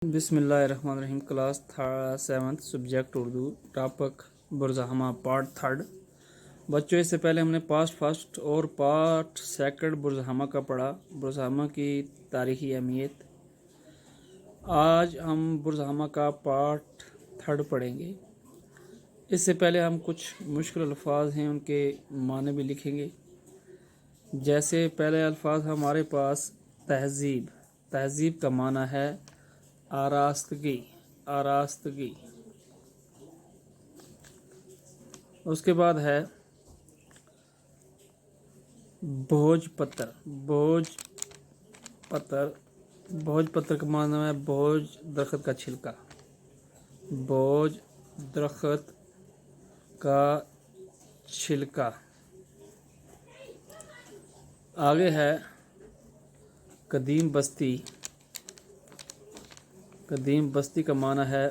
بسم اللہ الرحمن الرحیم۔ کلاس 7 سبجیکٹ اردو، ٹاپک برزہما پارٹ 3۔ بچوں، اس سے پہلے ہم نے پاسٹ فرسٹ اور پارٹ سیکنڈ برزہما کا پڑھا، برزہما کی تاریخی اہمیت۔ آج ہم برزہما کا پارٹ 3 پڑھیں گے۔ اس سے پہلے ہم کچھ مشکل الفاظ ہیں، ان کے معنی بھی لکھیں گے۔ جیسے پہلے الفاظ ہمارے پاس تہذیب۔ تہذیب کا معنی ہے آراستگی، آراستگی۔ اس کے بعد ہے بھوج پتر، بھوج پتر۔ بھوج پتر کا معنی ہے بھوج درخت کا چھلکا، بھوج درخت کا چھلکا۔ آگے ہے قدیم بستی۔ قدیم بستی کا معنی ہے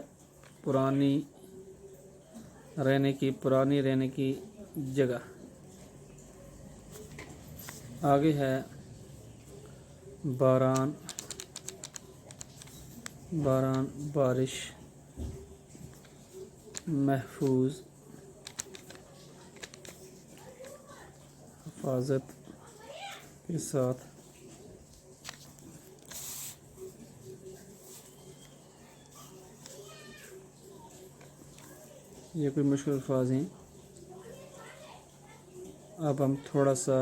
پرانی رہنے کی جگہ۔ آگے ہے باران، باران بارش، محفوظ حفاظت کے ساتھ۔ یہ کوئی مشکل الفاظ ہیں۔ اب ہم تھوڑا سا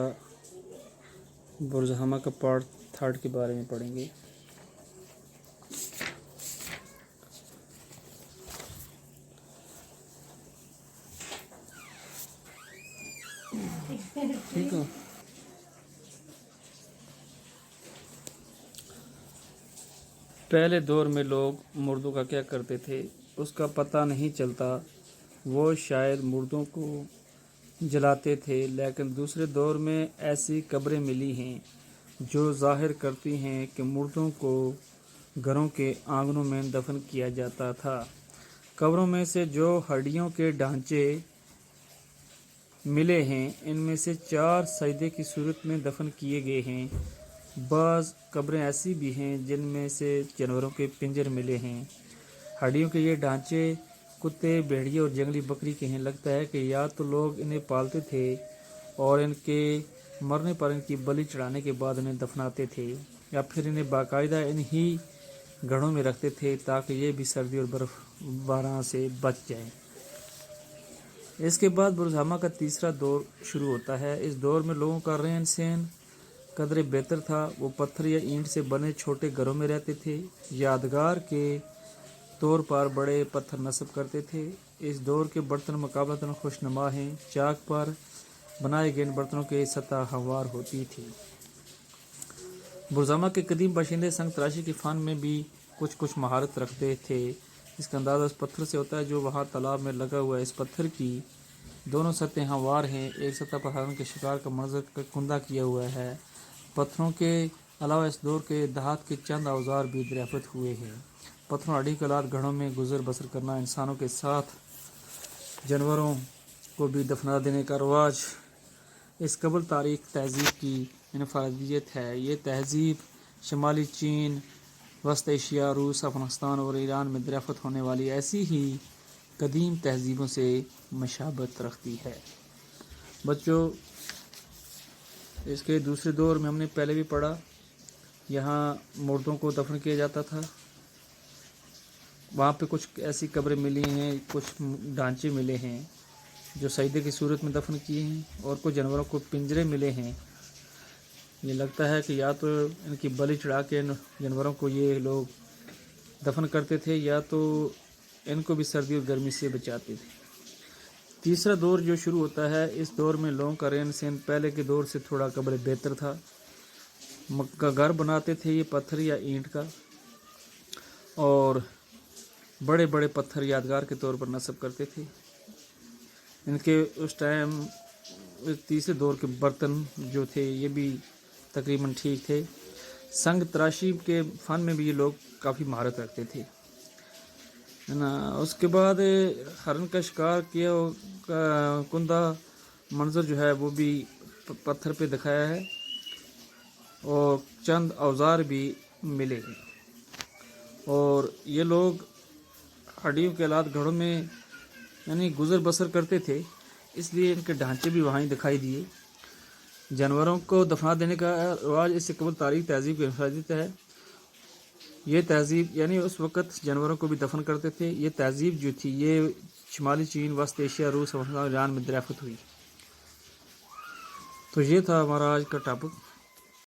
برزہما کا پارٹ 3 کے بارے میں پڑھیں گے۔ ٹھیک ہے۔ پہلے دور میں لوگ مردوں کا کیا کرتے تھے اس کا پتہ نہیں چلتا۔ وہ شاید مردوں کو جلاتے تھے، لیکن دوسرے دور میں ایسی قبریں ملی ہیں جو ظاہر کرتی ہیں کہ مردوں کو گھروں کے آنگنوں میں دفن کیا جاتا تھا۔ قبروں میں سے جو ہڈیوں کے ڈھانچے ملے ہیں، ان میں سے 4 سجدے کی صورت میں دفن کیے گئے ہیں۔ بعض قبریں ایسی بھی ہیں جن میں سے جانوروں کے پنجر ملے ہیں۔ ہڈیوں کے یہ ڈھانچے کتے، بھیڑیے اور جنگلی بکری کے ہیں۔ لگتا ہے کہ یا تو لوگ انہیں پالتے تھے اور ان کے مرنے پر ان کی بلی چڑھانے کے بعد انہیں دفناتے تھے، یا پھر انہیں باقاعدہ انہی گڑھوں میں رکھتے تھے تاکہ یہ بھی سردی اور برف باران سے بچ جائیں۔ اس کے بعد برزہما کا تیسرا دور شروع ہوتا ہے۔ اس دور میں لوگوں کا رہن سہن قدرے بہتر تھا۔ وہ پتھر یا اینٹ سے بنے چھوٹے گھروں میں رہتے تھے، یادگار کے طور پر بڑے پتھر نصب کرتے تھے۔ اس دور کے برتن مقابلتاً خوشنما ہیں۔ چاک پر بنائے گئے ان برتنوں کی سطح ہموار ہوتی تھی۔ برزہما کے قدیم باشندے سنگ تراشی کے فن میں بھی کچھ مہارت رکھتے تھے۔ اس کا اندازہ اس پتھر سے ہوتا ہے جو وہاں تالاب میں لگا ہوا ہے۔ اس پتھر کی دونوں سطحیں ہموار ہیں۔ ایک سطح پر ہرن کے شکار کا منظر کندہ کیا ہوا ہے۔ پتھروں کے علاوہ اس دور کے دھات کے چند اوزار بھی دریافت ہوئے ہیں۔ پتھروں ہڈی کے آلات گھڑوں میں گزر بسر کرنا، انسانوں کے ساتھ جانوروں کو بھی دفنا دینے کا رواج اس قبل تاریخ تہذیب کی انفرادیت ہے۔ یہ تہذیب شمالی چین، وسط ایشیا، روس، افغانستان اور ایران میں دریافت ہونے والی ایسی ہی قدیم تہذیبوں سے مشابہت رکھتی ہے۔ بچوں، اس کے دوسرے دور میں ہم نے پہلے بھی پڑھا، یہاں مردوں کو دفن کیا جاتا تھا۔ وہاں پہ کچھ ایسی قبریں ملی ہیں، کچھ ڈھانچے ملے ہیں جو سجدے کی صورت میں دفن کیے ہیں، اور کچھ جانوروں کو پنجرے ملے ہیں۔ یہ لگتا ہے کہ یا تو ان کی بلی چڑھا کے جانوروں کو یہ لوگ دفن کرتے تھے، یا تو ان کو بھی سردی اور گرمی سے بچاتے تھے۔ تیسرا دور جو شروع ہوتا ہے، اس دور میں لوگوں کا رہن سہن پہلے کے دور سے تھوڑا قبل بہتر تھا۔ گھر بناتے تھے یہ پتھر یا اینٹ کا، اور بڑے بڑے پتھر یادگار کے طور پر نصب کرتے تھے۔ ان کے اس ٹائم تیسرے دور کے برتن جو تھے یہ بھی تقریباً ٹھیک تھے۔ سنگ تراشی کے فن میں بھی یہ لوگ کافی مہارت رکھتے تھے نا۔ اس کے بعد ہرن کا شکار کیا کندہ منظر جو ہے وہ بھی پتھر پہ دکھایا ہے، اور چند اوزار بھی ملے ہیں۔ اور یہ لوگ ہڈیوں کے آلات گھروں میں یعنی گزر بسر کرتے تھے، اس لیے ان کے ڈھانچے بھی وہاں ہی دکھائی دیے۔ جانوروں کو دفنا دینے کا رواج اس سے قبل تاریخ تہذیب کی حفاظت ہے۔ یہ تہذیب یعنی اس وقت جانوروں کو بھی دفن کرتے تھے۔ یہ تہذیب جو تھی یہ شمالی چین، وسط ایشیا، روس، افغانستان، ایران میں دریافت ہوئی۔ تو یہ تھا ہمارا آج کا ٹاپک۔